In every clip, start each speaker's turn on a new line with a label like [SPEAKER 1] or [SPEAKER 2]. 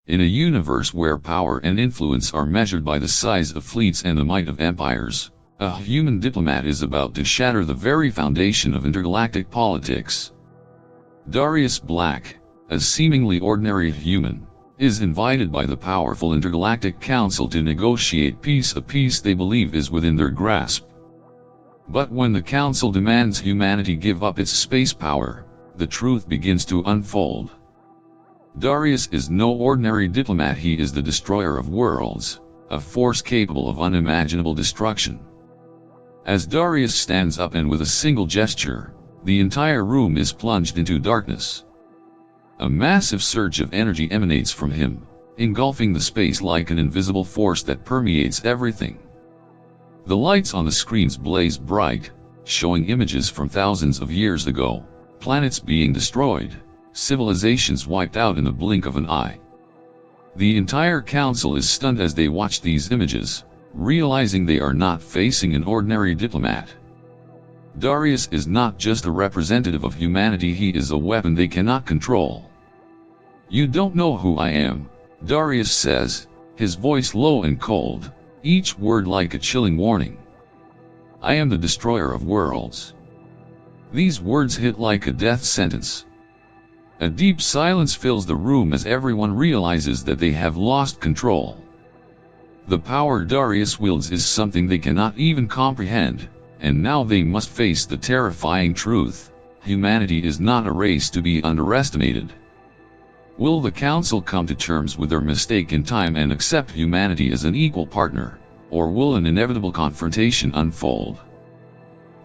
[SPEAKER 1] In a universe where power and influence are measured by the size of fleets and the might of empires, a human diplomat is about to shatter the very foundation of intergalactic politics. Darius Black, a seemingly ordinary human, is invited by the powerful Intergalactic Council to negotiate peace, a peace they believe is within their grasp. But when the Council demands humanity give up its space power, the truth begins to unfold. Darius is no ordinary diplomat, he is the destroyer of worlds, a force capable of unimaginable destruction. As Darius stands up and with a single gesture, the entire room is plunged into darkness. A massive surge of energy emanates from him, engulfing the space like an invisible force that permeates everything. The lights on the screens blaze bright, showing images from thousands of years ago, planets being destroyed, civilizations wiped out in the blink of an eye. The entire council is stunned as they watch these images, realizing they are not facing an ordinary diplomat. Darius is not just a representative of humanity, he is a weapon they cannot control. "You don't know who I am," Darius says, his voice low and cold, each word like a chilling warning. "I am the destroyer of worlds." These words hit like a death sentence. A deep silence fills the room as everyone realizes that they have lost control. The power Darius wields is something they cannot even comprehend, and now they must face the terrifying truth: humanity is not a race to be underestimated. Will the Council come to terms with their mistake in time and accept humanity as an equal partner, or will an inevitable confrontation unfold?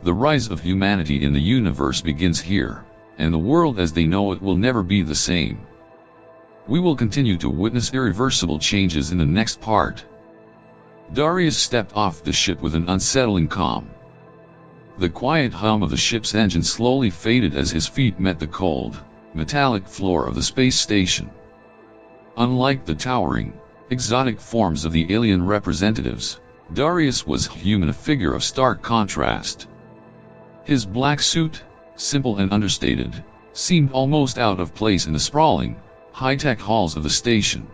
[SPEAKER 1] The rise of humanity in the universe begins here, and the world as they know it will never be the same. We will continue to witness irreversible changes in the next part. Darius stepped off the ship with an unsettling calm. The quiet hum of the ship's engine slowly faded as his feet met the cold, metallic floor of the space station. Unlike the towering, exotic forms of the alien representatives, Darius was human, a figure of stark contrast. His black suit, simple and understated, seemed almost out of place in the sprawling, high-tech halls of the station.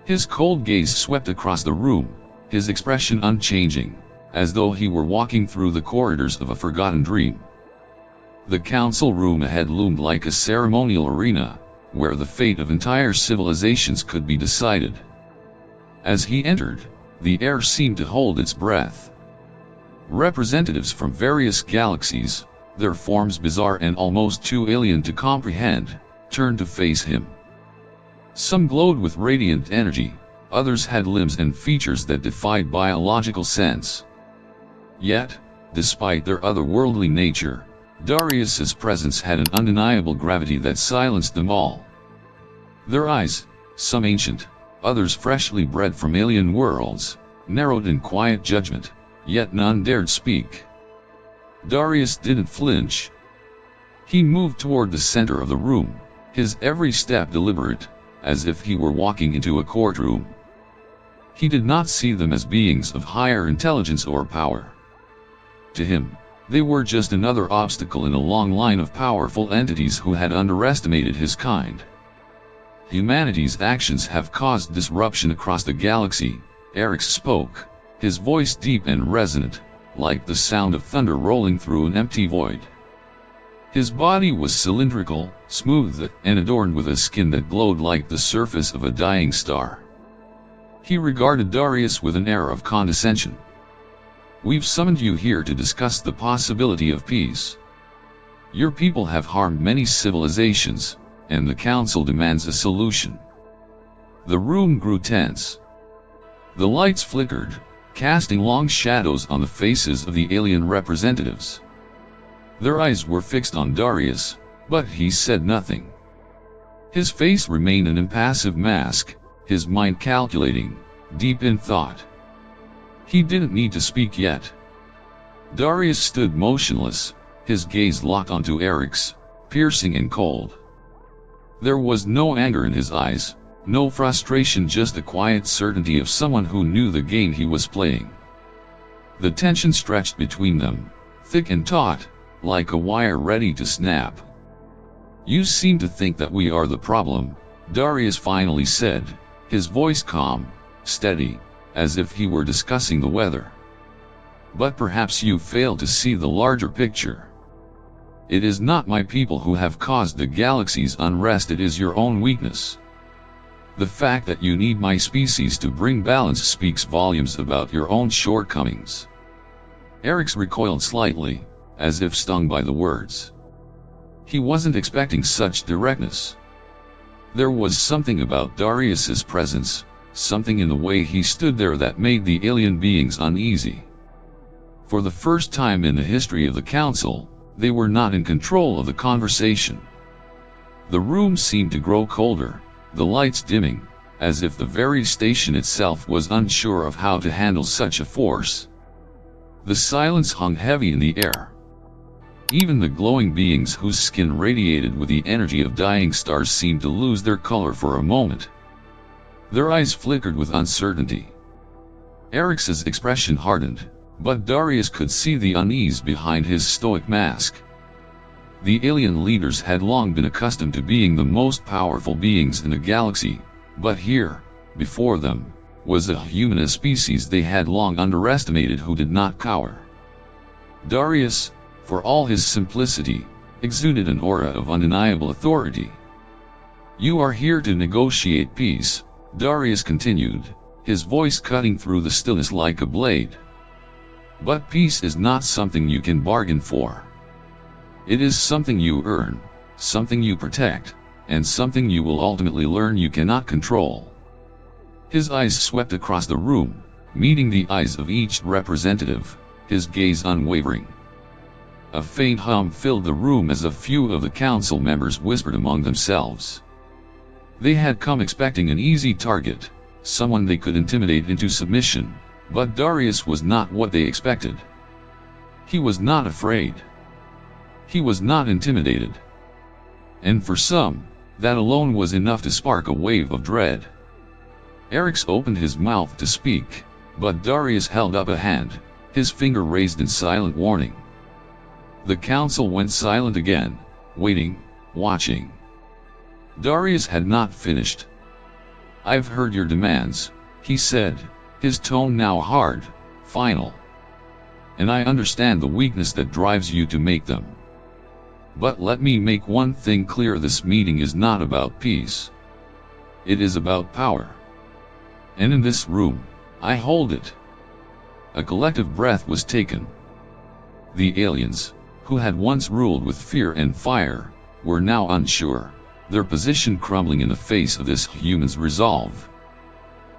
[SPEAKER 1] His cold gaze swept across the room, his expression unchanging, as though he were walking through the corridors of a forgotten dream. The council room ahead loomed like a ceremonial arena, where the fate of entire civilizations could be decided. As he entered, the air seemed to hold its breath. Representatives from various galaxies, their forms bizarre and almost too alien to comprehend, turned to face him. Some glowed with radiant energy, others had limbs and features that defied biological sense. Yet, despite their otherworldly nature, Darius's presence had an undeniable gravity that silenced them all. Their eyes, some ancient, others freshly bred from alien worlds, narrowed in quiet judgment, yet none dared speak. Darius didn't flinch. He moved toward the center of the room, his every step deliberate, as if he were walking into a courtroom. He did not see them as beings of higher intelligence or power. To him, they were just another obstacle in a long line of powerful entities who had underestimated his kind. Humanity's actions have caused disruption across the galaxy, Eric spoke, his voice deep and resonant, like the sound of thunder rolling through an empty void. His body was cylindrical, smooth, and adorned with a skin that glowed like the surface of a dying star. He regarded Darius with an air of condescension. "We've summoned you here to discuss the possibility of peace. Your people have harmed many civilizations, and the Council demands a solution." The room grew tense. The lights flickered, casting long shadows on the faces of the alien representatives. Their eyes were fixed on Darius, but he said nothing. His face remained an impassive mask, his mind calculating, deep in thought. He didn't need to speak yet. Darius stood motionless, his gaze locked onto Eric's, piercing and cold. There was no anger in his eyes, no frustration, just the quiet certainty of someone who knew the game he was playing. The tension stretched between them, thick and taut, like a wire ready to snap. "You seem to think that we are the problem," Darius finally said, his voice calm, steady, as if he were discussing the weather. "But perhaps you fail to see the larger picture. It is not my people who have caused the galaxy's unrest, it is your own weakness. The fact that you need my species to bring balance speaks volumes about your own shortcomings." Eric's recoiled slightly, as if stung by the words. He wasn't expecting such directness. There was something about Darius's presence, something in the way he stood there that made the alien beings uneasy. For the first time in the history of the Council, they were not in control of the conversation. The room seemed to grow colder, the lights dimming, as if the very station itself was unsure of how to handle such a force. The silence hung heavy in the air. Even the glowing beings whose skin radiated with the energy of dying stars seemed to lose their color for a moment. Their eyes flickered with uncertainty. Eric's expression hardened, but Darius could see the unease behind his stoic mask. The alien leaders had long been accustomed to being the most powerful beings in the galaxy, but here, before them, was a human species they had long underestimated who did not cower. Darius, for all his simplicity, exuded an aura of undeniable authority. "You are here to negotiate peace," Darius continued, his voice cutting through the stillness like a blade. "But peace is not something you can bargain for. It is something you earn, something you protect, and something you will ultimately learn you cannot control." His eyes swept across the room, meeting the eyes of each representative, his gaze unwavering. A faint hum filled the room as a few of the council members whispered among themselves. They had come expecting an easy target, someone they could intimidate into submission, but Darius was not what they expected. He was not afraid. He was not intimidated. And for some, that alone was enough to spark a wave of dread. Eric's opened his mouth to speak, but Darius held up a hand, his finger raised in silent warning. The council went silent again, waiting, watching. Darius had not finished. "I've heard your demands," he said, his tone now hard, final. "And I understand the weakness that drives you to make them. But let me make one thing clear, this meeting is not about peace. It is about power. And in this room, I hold it." A collective breath was taken. The aliens, who had once ruled with fear and fire, were now unsure, their position crumbling in the face of this human's resolve.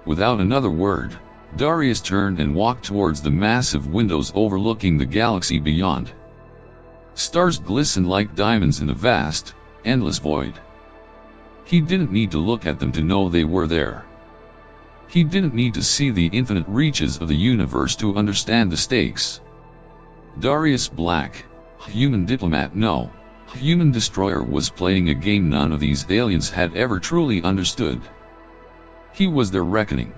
[SPEAKER 1] Without another word, Darius turned and walked towards the massive windows overlooking the galaxy beyond. Stars glistened like diamonds in the vast, endless void. He didn't need to look at them to know they were there. He didn't need to see the infinite reaches of the universe to understand the stakes. Darius Black, human diplomat, no, human destroyer, was playing a game none of these aliens had ever truly understood. He was their reckoning.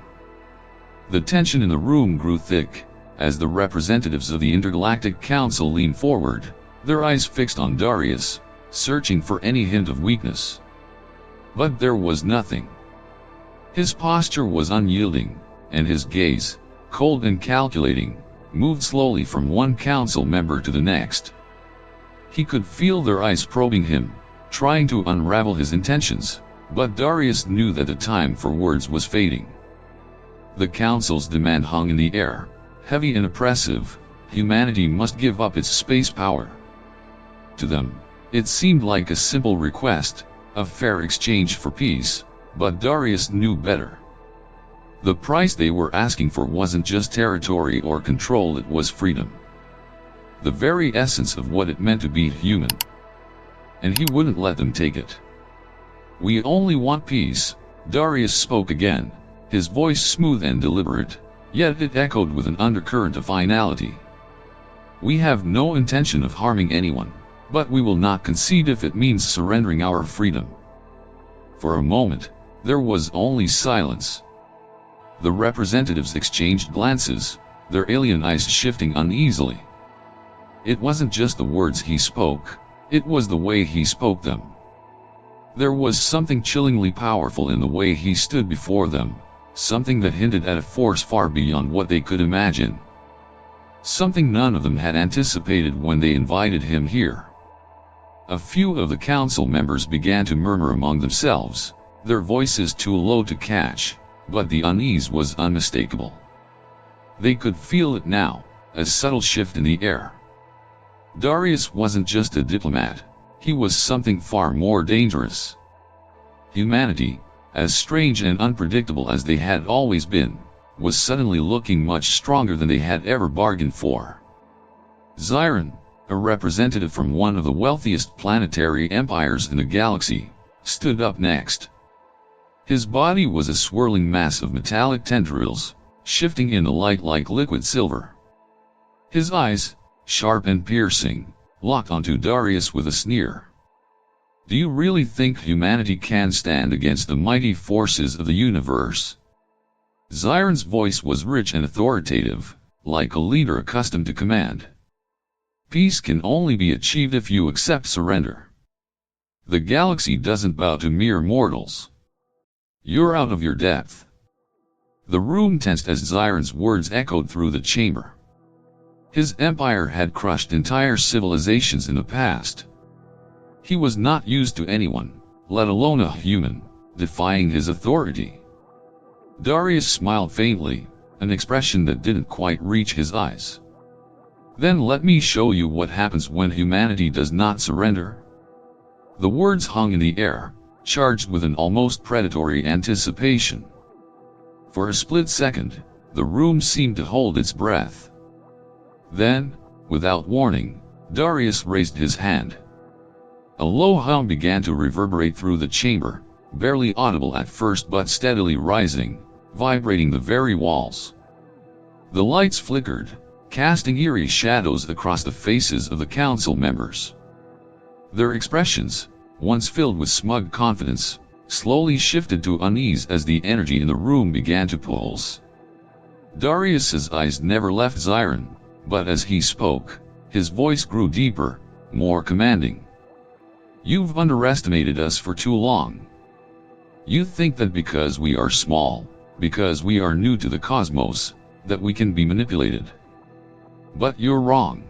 [SPEAKER 1] The tension in the room grew thick, as the representatives of the Intergalactic Council leaned forward, their eyes fixed on Darius, searching for any hint of weakness. But there was nothing. His posture was unyielding, and his gaze, cold and calculating, moved slowly from one council member to the next. He could feel their eyes probing him, trying to unravel his intentions, but Darius knew that the time for words was fading. The council's demand hung in the air, heavy and oppressive. Humanity must give up its space power. To them, it seemed like a simple request, a fair exchange for peace, but Darius knew better. The price they were asking for wasn't just territory or control, it was freedom. The very essence of what it meant to be human. And he wouldn't let them take it. "We only want peace," Darius spoke again, his voice smooth and deliberate, yet it echoed with an undercurrent of finality. "We have no intention of harming anyone, but we will not concede if it means surrendering our freedom." For a moment, there was only silence. The representatives exchanged glances, their alien eyes shifting uneasily. It wasn't just the words he spoke, it was the way he spoke them. There was something chillingly powerful in the way he stood before them, something that hinted at a force far beyond what they could imagine. Something none of them had anticipated when they invited him here. A few of the council members began to murmur among themselves, their voices too low to catch, but the unease was unmistakable. They could feel it now, a subtle shift in the air. Darius wasn't just a diplomat, he was something far more dangerous. Humanity, as strange and unpredictable as they had always been, was suddenly looking much stronger than they had ever bargained for. Xiron, a representative from one of the wealthiest planetary empires in the galaxy, stood up next. His body was a swirling mass of metallic tendrils, shifting in the light like liquid silver. His eyes, sharp and piercing, locked onto Darius with a sneer. Do you really think humanity can stand against the mighty forces of the universe? Xiron's voice was rich and authoritative, like a leader accustomed to command. Peace can only be achieved if you accept surrender. The galaxy doesn't bow to mere mortals. You're out of your depth. The room tensed as Xiron's words echoed through the chamber. His empire had crushed entire civilizations in the past. He was not used to anyone, let alone a human, defying his authority. Darius smiled faintly, an expression that didn't quite reach his eyes. Then let me show you what happens when humanity does not surrender. The words hung in the air, charged with an almost predatory anticipation. For a split second, the room seemed to hold its breath. Then, without warning, Darius raised his hand. A low hum began to reverberate through the chamber, barely audible at first but steadily rising, vibrating the very walls. The lights flickered, casting eerie shadows across the faces of the council members. Their expressions, once filled with smug confidence, slowly shifted to unease as the energy in the room began to pulse. Darius's eyes never left Xiron, but as he spoke, his voice grew deeper, more commanding. You've underestimated us for too long. You think that because we are small, because we are new to the cosmos, that we can be manipulated. But you're wrong.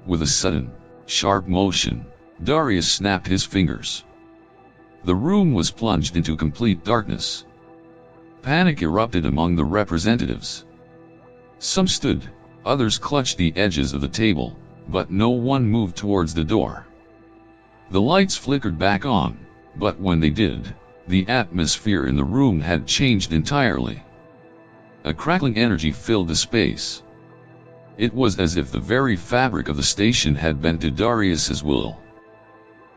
[SPEAKER 1] With a sudden, sharp motion, Darius snapped his fingers. The room was plunged into complete darkness. Panic erupted among the representatives. Some stood, others clutched the edges of the table, but no one moved towards the door. The lights flickered back on, but when they did, the atmosphere in the room had changed entirely. A crackling energy filled the space. It was as if the very fabric of the station had bent to Darius's will.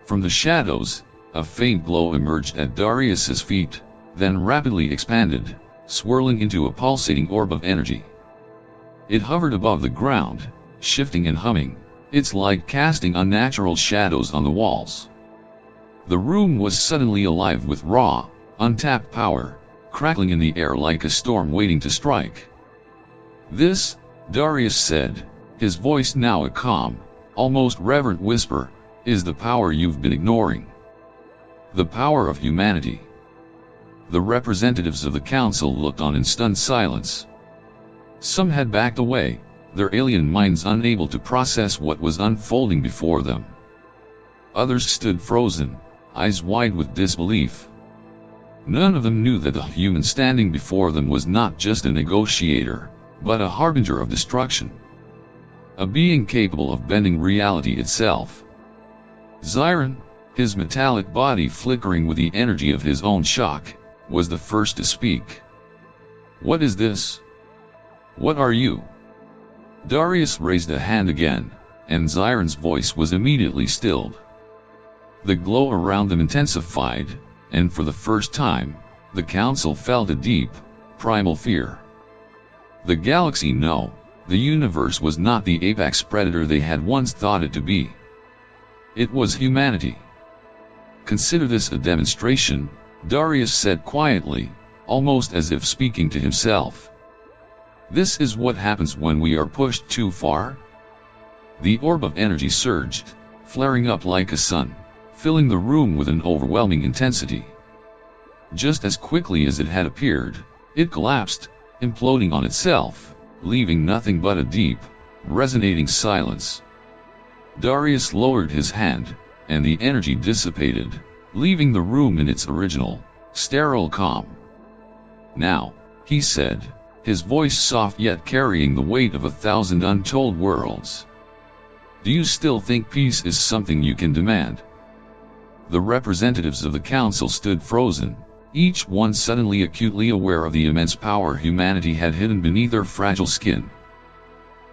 [SPEAKER 1] From the shadows, a faint glow emerged at Darius's feet, then rapidly expanded, swirling into a pulsating orb of energy. It hovered above the ground, shifting and humming, its light casting unnatural shadows on the walls. The room was suddenly alive with raw, untapped power, crackling in the air like a storm waiting to strike. This, Darius said, his voice now a calm, almost reverent whisper, is the power you've been ignoring. The power of humanity. The representatives of the council looked on in stunned silence. Some had backed away, their alien minds unable to process what was unfolding before them. Others stood frozen, eyes wide with disbelief. None of them knew that the human standing before them was not just a negotiator, but a harbinger of destruction. A being capable of bending reality itself. Xiron, his metallic body flickering with the energy of his own shock, was the first to speak. What is this? What are you? Darius raised a hand again, and Xiron's voice was immediately stilled. The glow around them intensified, and for the first time, the council felt a deep, primal fear. The galaxy, no, the universe was not the apex predator they had once thought it to be. It was humanity. Consider this a demonstration, Darius said quietly, almost as if speaking to himself. This is what happens when we are pushed too far. The orb of energy surged, flaring up like a sun, filling the room with an overwhelming intensity. Just as quickly as it had appeared, it collapsed, imploding on itself, leaving nothing but a deep, resonating silence. Darius lowered his hand, and the energy dissipated, leaving the room in its original, sterile calm. "Now," he said, his voice soft yet carrying the weight of 1,000 untold worlds. "Do you still think peace is something you can demand?" The representatives of the council stood frozen, each one suddenly acutely aware of the immense power humanity had hidden beneath their fragile skin.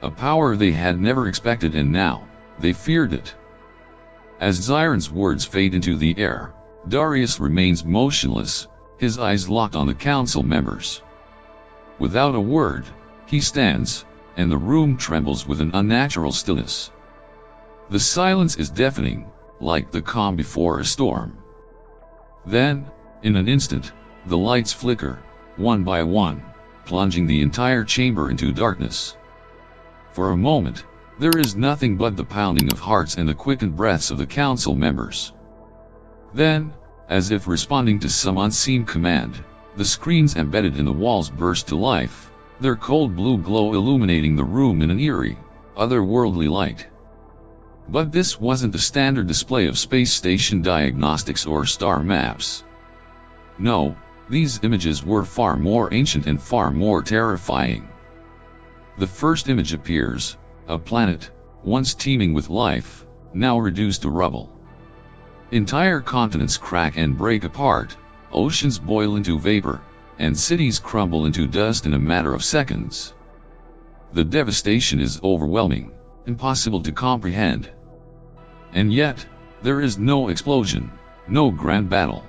[SPEAKER 1] A power they had never expected, and now, they feared it. As Zyron's words fade into the air, Darius remains motionless, his eyes locked on the council members. Without a word, he stands, and the room trembles with an unnatural stillness. The silence is deafening, like the calm before a storm. Then, in an instant, the lights flicker, one by one, plunging the entire chamber into darkness. For a moment, there is nothing but the pounding of hearts and the quickened breaths of the council members. Then, as if responding to some unseen command, the screens embedded in the walls burst to life, their cold blue glow illuminating the room in an eerie, otherworldly light. But this wasn't the standard display of space station diagnostics or star maps. No, these images were far more ancient and far more terrifying. The first image appears, a planet, once teeming with life, now reduced to rubble. Entire continents crack and break apart, oceans boil into vapor, and cities crumble into dust in a matter of seconds. The devastation is overwhelming, impossible to comprehend. And yet, there is no explosion, no grand battle.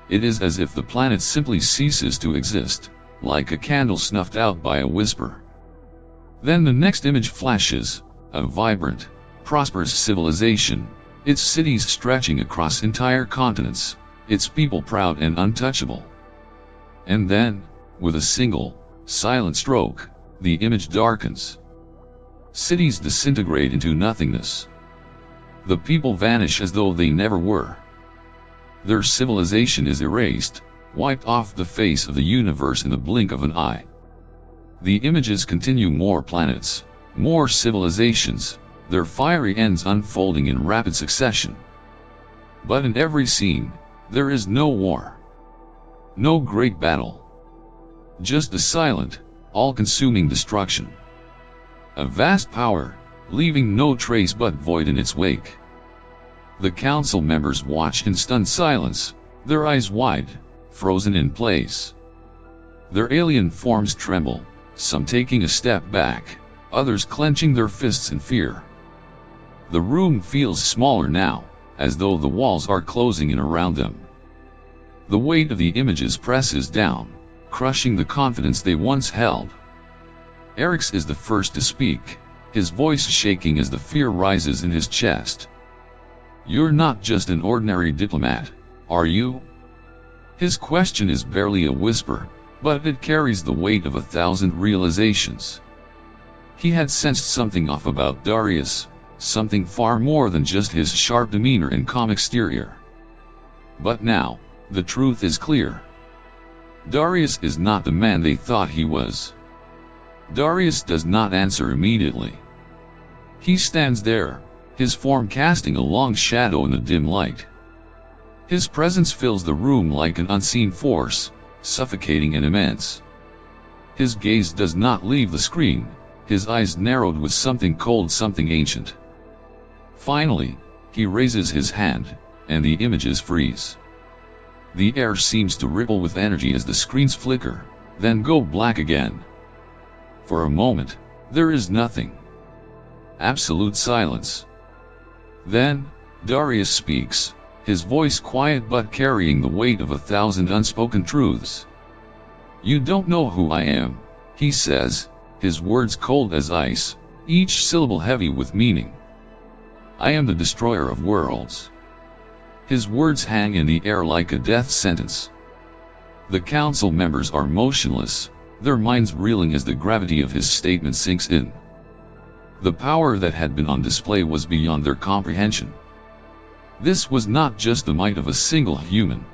[SPEAKER 1] It is as if the planet simply ceases to exist, like a candle snuffed out by a whisper. Then the next image flashes, a vibrant, prosperous civilization, its cities stretching across entire continents, its people proud and untouchable. And then, with a single, silent stroke, the image darkens. Cities disintegrate into nothingness. The people vanish as though they never were. Their civilization is erased, wiped off the face of the universe in the blink of an eye. The images continue: more planets, more civilizations, their fiery ends unfolding in rapid succession. But in every scene, there is no war. No great battle. Just a silent, all-consuming destruction. A vast power, leaving no trace but void in its wake. The council members watch in stunned silence, their eyes wide, frozen in place. Their alien forms tremble, some taking a step back, others clenching their fists in fear. The room feels smaller now, as though the walls are closing in around them. The weight of the images presses down, crushing the confidence they once held. Eric's is the first to speak, his voice shaking as the fear rises in his chest. "You're not just an ordinary diplomat, are you?" His question is barely a whisper, but it carries the weight of 1,000 realizations. He had sensed something off about Darius, something far more than just his sharp demeanor and calm exterior. But now, the truth is clear. Darius is not the man they thought he was. Darius does not answer immediately. He stands there, his form casting a long shadow in the dim light. His presence fills the room like an unseen force, suffocating and immense. His gaze does not leave the screen, his eyes narrowed with something cold, something ancient. Finally, he raises his hand, and the images freeze. The air seems to ripple with energy as the screens flicker, then go black again. For a moment, there is nothing. Absolute silence. Then, Darius speaks, his voice quiet but carrying the weight of 1,000 unspoken truths. "You don't know who I am," he says, his words cold as ice, each syllable heavy with meaning. "I am the destroyer of worlds." His words hang in the air like a death sentence. The council members are motionless, their minds reeling as the gravity of his statement sinks in. The power that had been on display was beyond their comprehension. This was not just the might of a single human.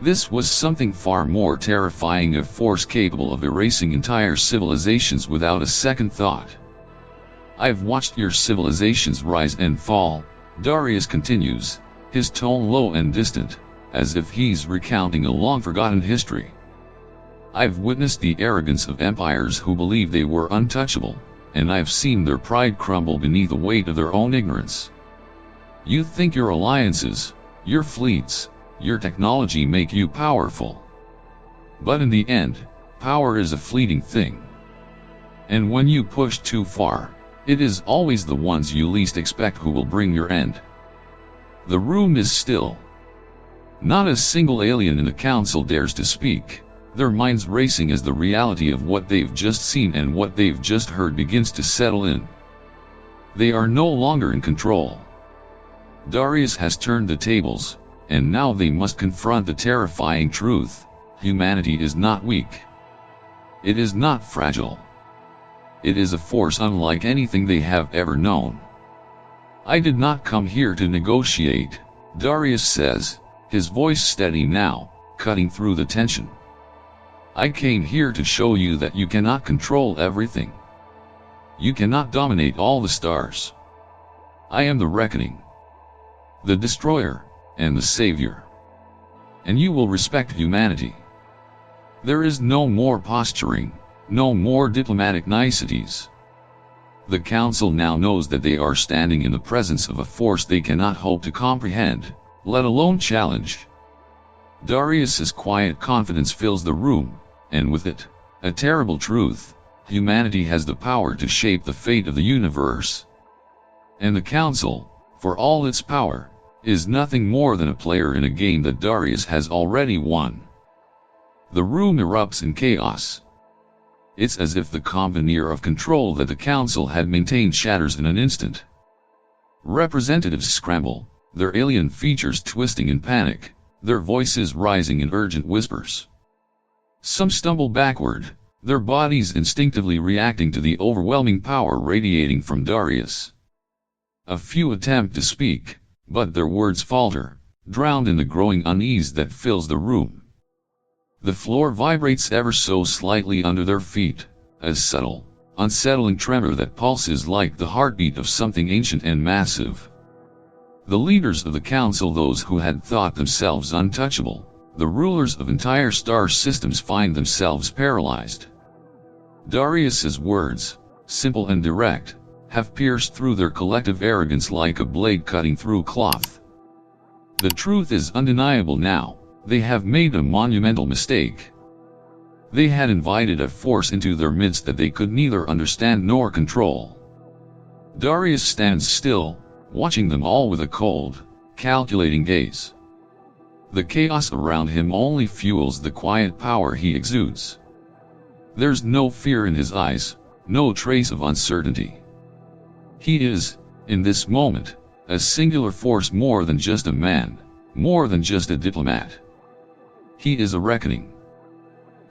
[SPEAKER 1] This was something far more terrifying, a force capable of erasing entire civilizations without a second thought. I've watched your civilizations rise and fall, Darius continues, his tone low and distant, as if he's recounting a long-forgotten history. I've witnessed the arrogance of empires who believed they were untouchable, and I've seen their pride crumble beneath the weight of their own ignorance. You think your alliances, your fleets, your technology make you powerful. But in the end, power is a fleeting thing. And when you push too far, it is always the ones you least expect who will bring your end. The room is still. Not a single alien in the council dares to speak, their minds racing as the reality of what they've just seen and what they've just heard begins to settle in. They are no longer in control. Darius has turned the tables, and now they must confront the terrifying truth: humanity is not weak. It is not fragile. It is a force unlike anything they have ever known. I did not come here to negotiate, Darius says, his voice steady now, cutting through the tension. I came here to show you that you cannot control everything. You cannot dominate all the stars. I am the reckoning, the destroyer, and the savior. And you will respect humanity. There is no more posturing, no more diplomatic niceties. The council now knows that they are standing in the presence of a force they cannot hope to comprehend, let alone challenge. Darius's quiet confidence fills the room, and with it, a terrible truth: humanity has the power to shape the fate of the universe. And the council, for all its power, is nothing more than a player in a game that Darius has already won. The room erupts in chaos. It's as if the calm veneer of control that the council had maintained shatters in an instant. Representatives scramble, their alien features twisting in panic, their voices rising in urgent whispers. Some stumble backward, their bodies instinctively reacting to the overwhelming power radiating from Darius. A few attempt to speak, but their words falter, drowned in the growing unease that fills the room. The floor vibrates ever so slightly under their feet, a subtle, unsettling tremor that pulses like the heartbeat of something ancient and massive. The leaders of the council, those who had thought themselves untouchable, the rulers of entire star systems, find themselves paralyzed. Darius's words, simple and direct, have pierced through their collective arrogance like a blade cutting through cloth. The truth is undeniable now: they have made a monumental mistake. They had invited a force into their midst that they could neither understand nor control. Darius stands still, watching them all with a cold, calculating gaze. The chaos around him only fuels the quiet power he exudes. There's no fear in his eyes, no trace of uncertainty. He is, in this moment, a singular force, more than just a man, more than just a diplomat. He is a reckoning.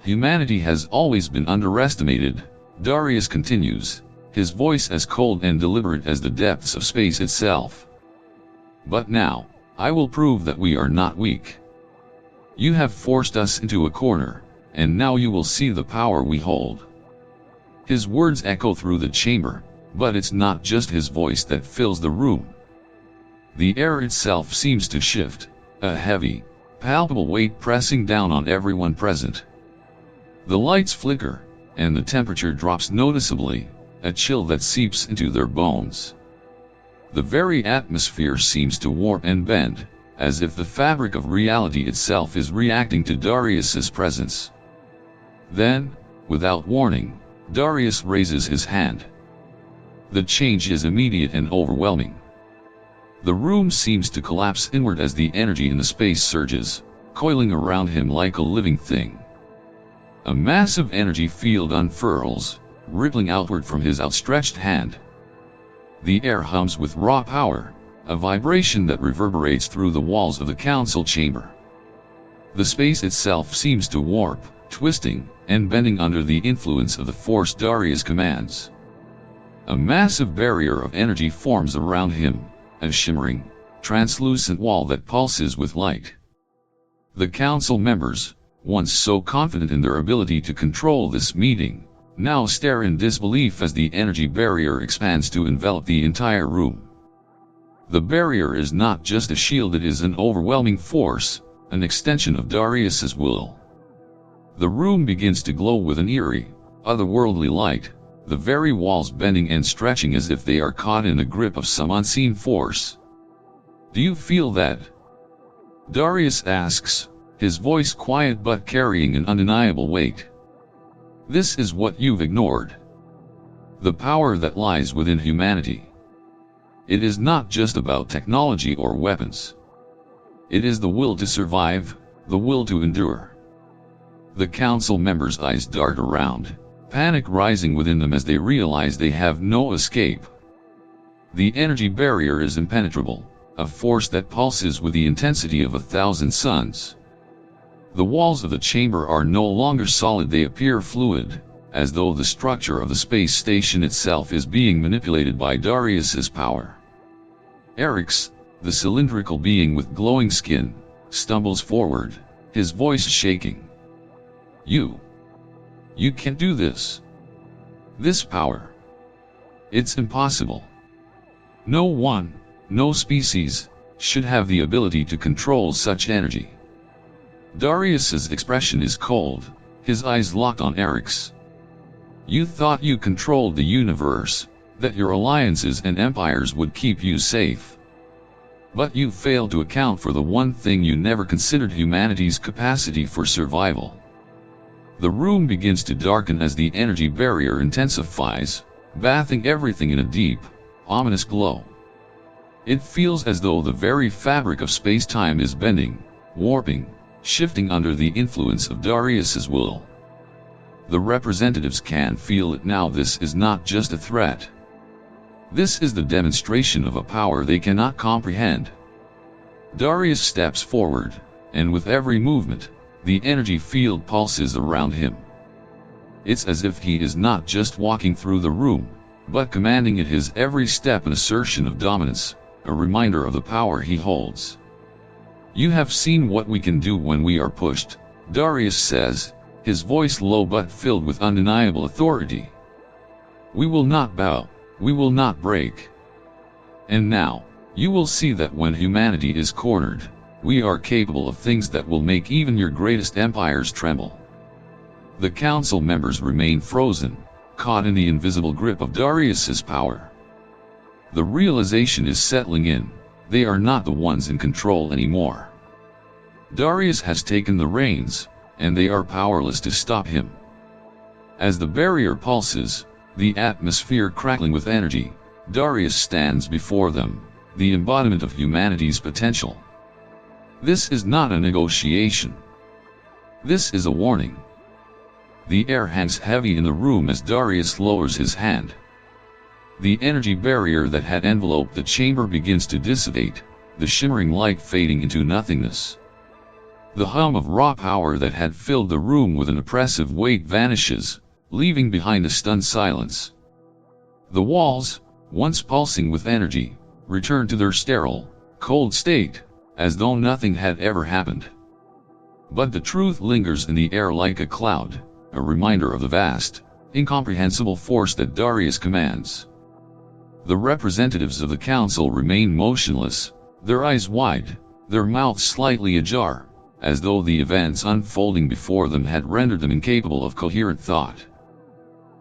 [SPEAKER 1] Humanity has always been underestimated, Darius continues, his voice as cold and deliberate as the depths of space itself. But now, I will prove that we are not weak. You have forced us into a corner, and now you will see the power we hold. His words echo through the chamber, but it's not just his voice that fills the room. The air itself seems to shift, a heavy, palpable weight pressing down on everyone present. The lights flicker, and the temperature drops noticeably, a chill that seeps into their bones. The very atmosphere seems to warp and bend, as if the fabric of reality itself is reacting to Darius's presence. Then, without warning, Darius raises his hand. The change is immediate and overwhelming. The room seems to collapse inward as the energy in the space surges, coiling around him like a living thing. A massive energy field unfurls, rippling outward from his outstretched hand. The air hums with raw power, a vibration that reverberates through the walls of the council chamber. The space itself seems to warp, twisting, and bending under the influence of the force Darius commands. A massive barrier of energy forms around him, a shimmering, translucent wall that pulses with light. The council members, once so confident in their ability to control this meeting, now stare in disbelief as the energy barrier expands to envelop the entire room. The barrier is not just a shield, it is an overwhelming force, an extension of Darius's will. The room begins to glow with an eerie, otherworldly light, the very walls bending and stretching as if they are caught in the grip of some unseen force. "Do you feel that?" Darius asks, his voice quiet but carrying an undeniable weight. "This is what you've ignored. The power that lies within humanity. It is not just about technology or weapons. It is the will to survive, the will to endure." The council members' eyes dart around, panic rising within them as they realize they have no escape. The energy barrier is impenetrable, a force that pulses with the intensity of 1,000 suns. The walls of the chamber are no longer solid, they appear fluid, as though the structure of the space station itself is being manipulated by Darius's power. Erix, the cylindrical being with glowing skin, stumbles forward, his voice shaking. You can't do this. This power. It's impossible. No one, no species, should have the ability to control such energy." Darius's expression is cold, his eyes locked on Eric's. "You thought you controlled the universe, that your alliances and empires would keep you safe. But you failed to account for the one thing you never considered: humanity's capacity for survival." The room begins to darken as the energy barrier intensifies, bathing everything in a deep, ominous glow. It feels as though the very fabric of space-time is bending, warping, shifting under the influence of Darius's will. The representatives can feel it now. This is not just a threat. This is the demonstration of a power they cannot comprehend. Darius steps forward, and with every movement, the energy field pulses around him. It's as if he is not just walking through the room, but commanding it. His every step an assertion of dominance, a reminder of the power he holds. "You have seen what we can do when we are pushed," Darius says, his voice low but filled with undeniable authority. "We will not bow, we will not break. And now, you will see that when humanity is cornered, we are capable of things that will make even your greatest empires tremble." The council members remain frozen, caught in the invisible grip of Darius's power. The realization is settling in, they are not the ones in control anymore. Darius has taken the reins, and they are powerless to stop him. As the barrier pulses, the atmosphere crackling with energy, Darius stands before them, the embodiment of humanity's potential. This is not a negotiation. This is a warning. The air hangs heavy in the room as Darius lowers his hand. The energy barrier that had enveloped the chamber begins to dissipate, the shimmering light fading into nothingness. The hum of raw power that had filled the room with an oppressive weight vanishes, leaving behind a stunned silence. The walls, once pulsing with energy, return to their sterile, cold state, as though nothing had ever happened. But the truth lingers in the air like a cloud, a reminder of the vast, incomprehensible force that Darius commands. The representatives of the council remain motionless, their eyes wide, their mouths slightly ajar, as though the events unfolding before them had rendered them incapable of coherent thought.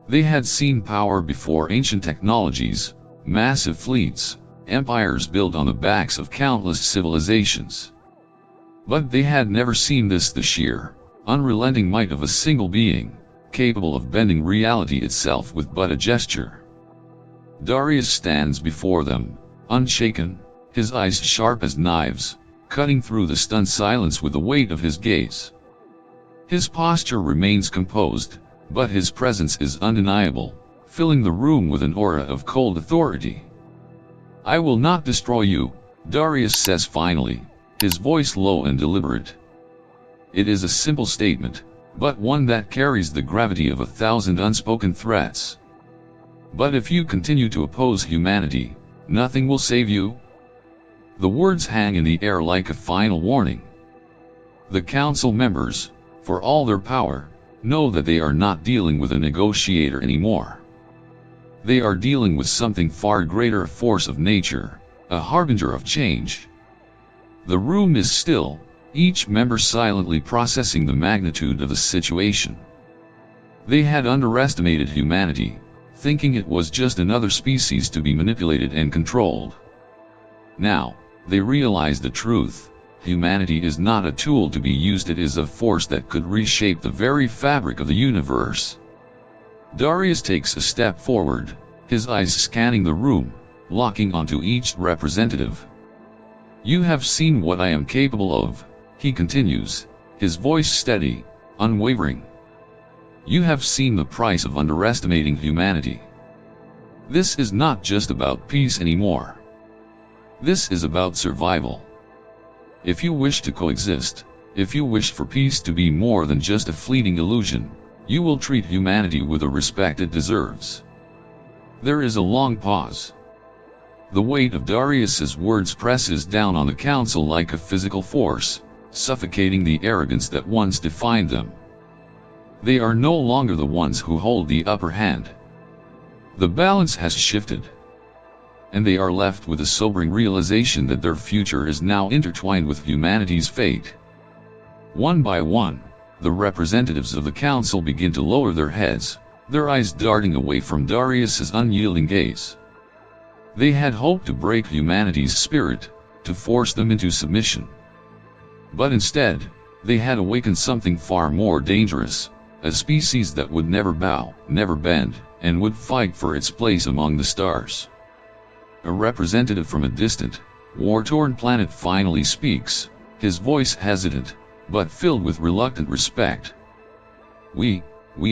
[SPEAKER 1] They had seen power before: ancient technologies, massive fleets, empires built on the backs of countless civilizations. But they had never seen this: the sheer, unrelenting might of a single being, capable of bending reality itself with but a gesture. Darius stands before them, unshaken, his eyes sharp as knives, cutting through the stunned silence with the weight of his gaze. His posture remains composed, but his presence is undeniable, filling the room with an aura of cold authority. "I will not destroy you," Darius says finally, his voice low and deliberate. It is a simple statement, but one that carries the gravity of 1,000 unspoken threats. "But if you continue to oppose humanity, nothing will save you." The words hang in the air like a final warning. The council members, for all their power, know that they are not dealing with a negotiator anymore. They are dealing with something far greater, a force of nature, a harbinger of change. The room is still, each member silently processing the magnitude of the situation. They had underestimated humanity, thinking it was just another species to be manipulated and controlled. Now, they realize the truth. Humanity is not a tool to be used, it is a force that could reshape the very fabric of the universe. Darius takes a step forward, his eyes scanning the room, locking onto each representative. "You have seen what I am capable of," he continues, his voice steady, unwavering. "You have seen the price of underestimating humanity. This is not just about peace anymore. This is about survival. If you wish to coexist, if you wish for peace to be more than just a fleeting illusion, you will treat humanity with the respect it deserves." There is a long pause. The weight of Darius's words presses down on the council like a physical force, suffocating the arrogance that once defined them. They are no longer the ones who hold the upper hand. The balance has shifted, and they are left with a sobering realization that their future is now intertwined with humanity's fate. One by one, the representatives of the council begin to lower their heads, their eyes darting away from Darius's unyielding gaze. They had hoped to break humanity's spirit, to force them into submission. But instead, they had awakened something far more dangerous, a species that would never bow, never bend, and would fight for its place among the stars. A representative from a distant, war-torn planet finally speaks, his voice hesitant, but filled with reluctant respect. We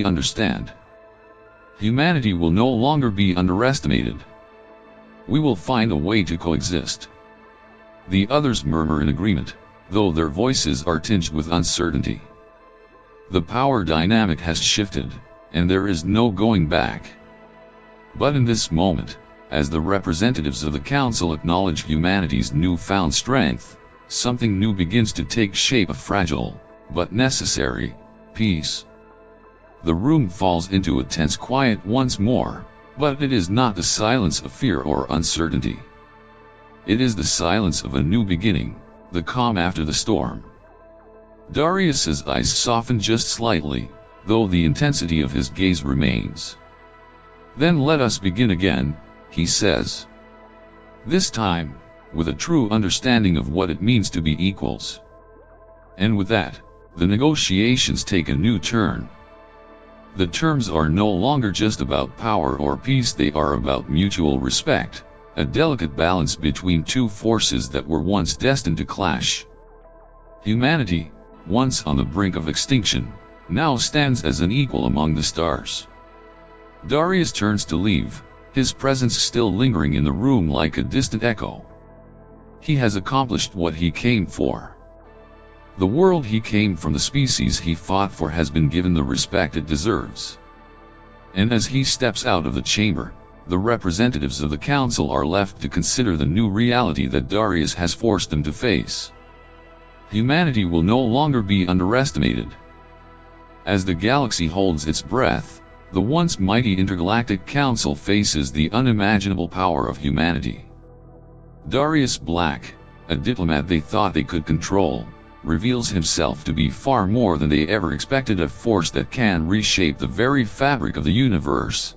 [SPEAKER 1] understand. Humanity will no longer be underestimated. We will find a way to coexist." The others murmur in agreement, though their voices are tinged with uncertainty. The power dynamic has shifted, and there is no going back. But in this moment, as the representatives of the council acknowledge humanity's newfound strength, something new begins to take shape: a fragile, but necessary, peace. The room falls into a tense quiet once more, but it is not the silence of fear or uncertainty. It is the silence of a new beginning, the calm after the storm. Darius's eyes soften just slightly, though the intensity of his gaze remains. "Then let us begin again," he says. "This time, with a true understanding of what it means to be equals." And with that, the negotiations take a new turn. The terms are no longer just about power or peace, they are about mutual respect, a delicate balance between two forces that were once destined to clash. Humanity, once on the brink of extinction, now stands as an equal among the stars. Darius turns to leave, his presence still lingering in the room like a distant echo. He has accomplished what he came for. The world he came from, the species he fought for, has been given the respect it deserves. And as he steps out of the chamber, the representatives of the council are left to consider the new reality that Darius has forced them to face. Humanity will no longer be underestimated. As the galaxy holds its breath, the once mighty Intergalactic Council faces the unimaginable power of humanity. Darius Black, a diplomat they thought they could control, reveals himself to be far more than they ever expected, a force that can reshape the very fabric of the universe.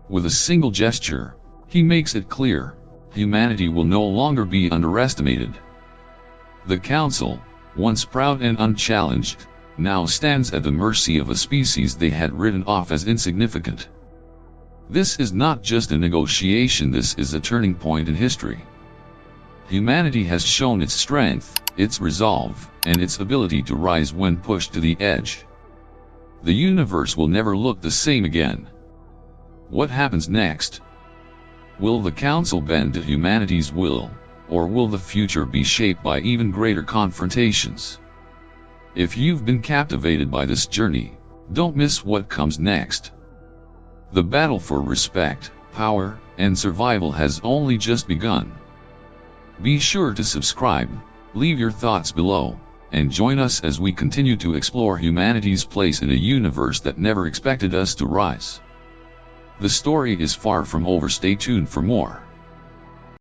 [SPEAKER 1] With a single gesture, he makes it clear, humanity will no longer be underestimated. The Council, once proud and unchallenged, now stands at the mercy of a species they had written off as insignificant. This is not just a negotiation, this is a turning point in history. Humanity has shown its strength, its resolve, and its ability to rise when pushed to the edge. The universe will never look the same again. What happens next? Will the Council bend to humanity's will, or will the future be shaped by even greater confrontations? If you've been captivated by this journey, don't miss what comes next. The battle for respect, power, and survival has only just begun. Be sure to subscribe, leave your thoughts below, and join us as we continue to explore humanity's place in a universe that never expected us to rise. The story is far from over. Stay tuned for more.